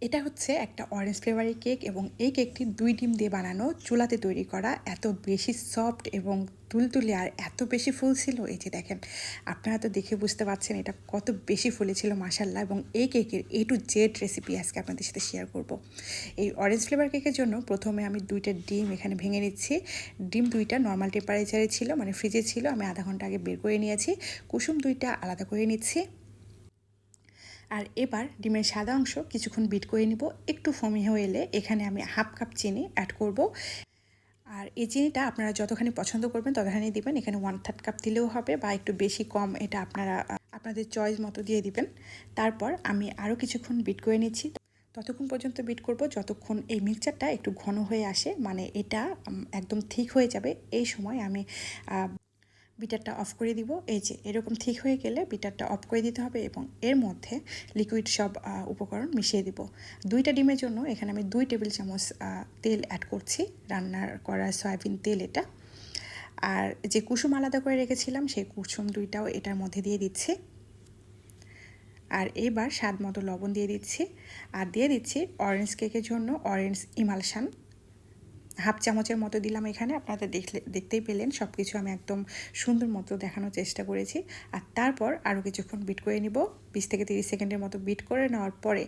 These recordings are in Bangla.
এটা হচ্ছে একটা অরেঞ্জ ফ্লেভারের কেক এবং এই কেকটি 2 ডিম দিয়ে বানানো, চুলাতে তৈরি করা। এত বেশি সফট এবং তুলতুলে আর এত বেশি ফুল ছিল, এই যে দেখেন, আপনারা তো দেখে বুঝতে পারছেন এটা কত বেশি ফুলেছিল মাশাআল্লাহ। এবং এই কেকের A to Z রেসিপি আজকে আপনাদের সাথে শেয়ার করব। এই অরেঞ্জ ফ্লেভার কেকের জন্য প্রথমে আমি 2টা ডিম এখানে ভেঙে নিচ্ছি। ডিম 2টা নর্মাল টেম্পারেচারে ছিল, মানে ফ্রিজে ছিল, আমি আধা ঘন্টা আগে বের করে নিয়েছি। কুসুম 2টা আলাদা করে নিচ্ছি। আর এবার ডিমের সাদা অংশ কিছুক্ষণ বিট করে নিব। একটু ফমি হয়ে এলে এখানে আমি হাফ কাপ চিনি অ্যাড করব। আর এই চিনিটা আপনারা যতখানি পছন্দ করবেন ততখানি দিবেন। এখানে 1/3 কাপ দিলেও হবে বা একটু বেশি কম, এটা আপনারা আপনাদের চয়েস মতো দিয়ে দিবেন। তারপর আমি আরও কিছুক্ষণ বিট করে নিচ্ছি। ততক্ষণ পর্যন্ত বিট করব যতক্ষণ এই মিক্সচারটা একটু ঘন হয়ে আসে, মানে এটা একদম ঠিক হয়ে যাবে। এই সময় আমি বিটারটা অফ করে দিব। এই যে এরকম ঠিক হয়ে গেলে বিটারটা অফ করে দিতে হবে এবং এর মধ্যে লিকুইড সব উপকরণ মিশিয়ে দিব। 2টা ডিমের জন্য এখানে আমি 2 টেবিল চামচ তেল অ্যাড করছি, রান্নার করা সয়াবিন তেল এটা। আর যে কুসুম আলাদা করে রেখেছিলাম সেই কুসুম 2টাও এটার মধ্যে দিয়ে দিচ্ছি। আর এবার স্বাদ মতো লবণ দিয়ে দিচ্ছি। আর দিয়ে দিচ্ছি অরেঞ্জ কেকের জন্য অরেঞ্জ ইমালশান, হাফ চামচের মতো দিলাম এখানে। আপনারা দেখতেই পেলেন সব কিছু আমি একদম সুন্দর মতো দেখানোর চেষ্টা করেছি। আর তারপর আরও কিছুক্ষণ বিট করে নিব। 20 থেকে 30 সেকেন্ডের মতো বিট করে নেওয়ার পরে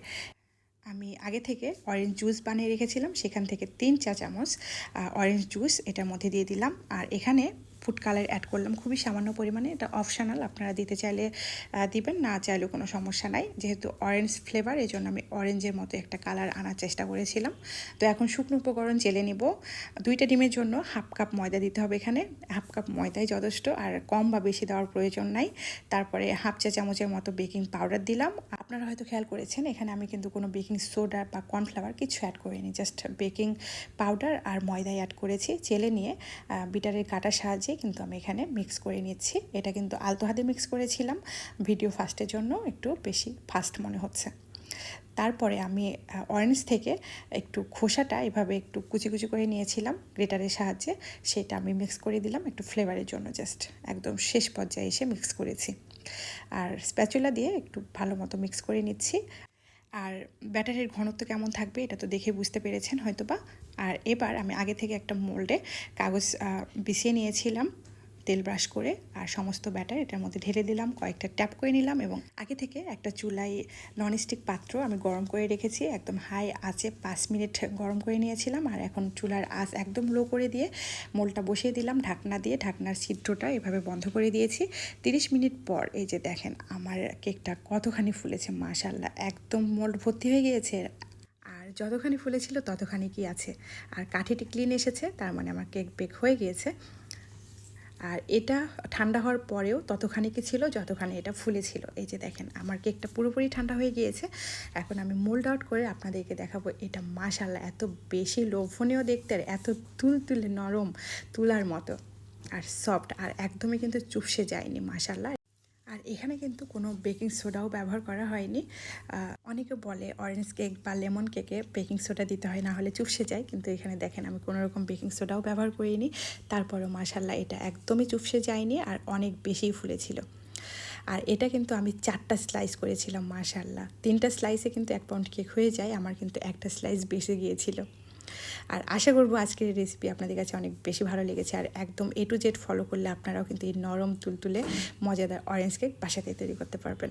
আমি আগে থেকে অরেঞ্জ জুস বানিয়ে রেখেছিলাম, সেখান থেকে 3 চা চামচ অরেঞ্জ জুস এটার মধ্যে দিয়ে দিলাম। আর এখানে ফুড কালার অ্যাড করলাম খুবই সামান্য পরিমাণে, এটা অপশনাল, আপনারা দিতে চাইলে দিবেন, না চাইলেও কোনো সমস্যা নাই। যেহেতু অরেঞ্জ ফ্লেভার এই জন্য আমি অরেঞ্জের মতো একটা কালার আনার চেষ্টা করেছিলাম। তো এখন শুকনো উপকরণ জেলে নিব। 2টা ডিমের জন্য হাফ কাপ ময়দা দিতে হবে এখানে, হাফ কাপ ময়দাই যথেষ্ট, আর কম বা বেশি দেওয়ার প্রয়োজন নাই। তারপরে হাফ চা চামচের মতো বেকিং পাউডার দিলাম। আপনারা হয়তো খেয়াল করেছেন এখানে আমি কিন্তু কোনো বেকিং সোডা বা কর্নফ্লাওয়ার কিছু অ্যাড করিনি, জাস্ট বেকিং পাউডার আর ময়দাই অ্যাড করেছি। চেলে নিয়ে বিটারের কাটার সাহায্যে কিন্তু আমি এখানে মিক্স করে নিচ্ছি। এটা কিন্তু আলতো হাতে মিক্স করেছিলাম, ভিডিও ফাস্টের জন্য একটু বেশি ফাস্ট মনে হচ্ছে। তারপরে আমি অরেঞ্জ থেকে একটু খোসাটা এভাবে একটু কুচি কুচি করে নিয়েছিলাম গ্রেটারের সাহায্যে, সেটা আমি মিক্স করে দিলাম একটু ফ্লেভারের জন্য, জাস্ট একদম শেষ পর্যায়ে এসে মিক্স করেছি। আর স্প্যাচুলা দিয়ে একটু ভালো মতো মিক্স করে নিচ্ছি। আর ব্যাটারের ঘনত্ব কেমন থাকবে এটা তো দেখে বুঝতে পেরেছেন হয়তোবা। আর এবার আমি আগে থেকে একটা মোল্ডে কাগজ বিছিয়ে নিয়েছিলাম তেল ব্রাশ করে, আর সমস্ত ব্যাটার এটার মধ্যে ঢেলে দিলাম, কয়েকটা ট্যাপ করে নিলাম এবং আগে থেকে একটা চুলায় ননস্টিক পাত্র আমি গরম করে রেখেছি, একদম হাই আঁচে 5 মিনিট গরম করে নিয়েছিলাম। আর এখন চুলার আঁচ একদম লো করে দিয়ে মোলটা বসিয়ে দিলাম ঢাকনা দিয়ে, ঢাকনার ছিদ্রটা এভাবে বন্ধ করে দিয়েছি। 30 মিনিট পর এই যে দেখেন আমার কেকটা কতখানি ফুলেছে মাশাআল্লাহ, একদম মোল্ড ভর্তি হয়ে গিয়েছে। আর যতখানি ফুলেছিল ততখানি কি আছে, আর কাঠিটি ক্লিন এসেছে, তার মানে আমার কেক বেক হয়ে গিয়েছে। আর এটা ঠান্ডা হওয়ার পরেও ততখানি কি ছিল যতখানি এটা ফুলেছিল। এই যে দেখেন আমার কেকটা পুরোপুরি ঠান্ডা হয়ে গিয়েছে। এখন আমি মোল্ড আউট করে আপনাদেরকে দেখাবো। এটা মাশাআল্লাহ এত বেশি লোভনীয় দেখতে, আর এত তুলতুলে নরম, তুলার মতো আর সফট, আর একদমই কিন্তু চুপসে যায়নি মাশাআল্লাহ। আর এখানে কিন্তু কোনো বেকিং সোডাও ব্যবহার করা হয়নি। অনেকে বলে অরেঞ্জ কেক বা লেমন কেকে বেকিং সোডা দিতে হয়, না হলে চুপসে যায়, কিন্তু এখানে দেখেন আমি কোনো রকম বেকিং সোডাও ব্যবহার করিনি। তারপরেও মাশাআল্লাহ এটা একদমই চুপসে যায়নি আর অনেক বেশিই ফুলেছিল। আর এটা কিন্তু আমি 4টা স্লাইস করেছিলাম মাশাআল্লাহ। 3টা স্লাইসে কিন্তু 1 পাউন্ড কেক হয়ে যায়, আমার কিন্তু একটা স্লাইস বেশি গিয়েছিল। আর আশা করব আজকের এই রেসিপি আপনাদের কাছে অনেক বেশি ভালো লেগেছে। আর একদম A to Z ফলো করলে আপনারাও কিন্তু এই নরম তুলতুলে মজাদার অরেঞ্জ কেক বাসাতেই তৈরি করতে পারবেন।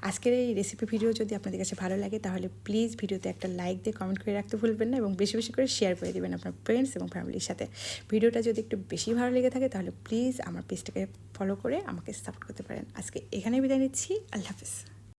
আজকের এই রেসিপি ভিডিও যদি আপনাদের কাছে ভালো লাগে তাহলে প্লিজ ভিডিওতে একটা লাইক দিয়ে কমেন্ট করে রাখতে ভুলবেন না, এবং বেশি বেশি করে শেয়ার করে দেবেন আপনার ফ্রেন্ডস এবং ফ্যামিলির সাথে। ভিডিওটা যদি একটু বেশি ভালো লেগে থাকে তাহলে প্লিজ আমার পেজটাকে ফলো করে আমাকে সাপোর্ট করতে পারেন। আজকে এখানে বিদায় নিচ্ছি, আল্লাহ হাফেজ।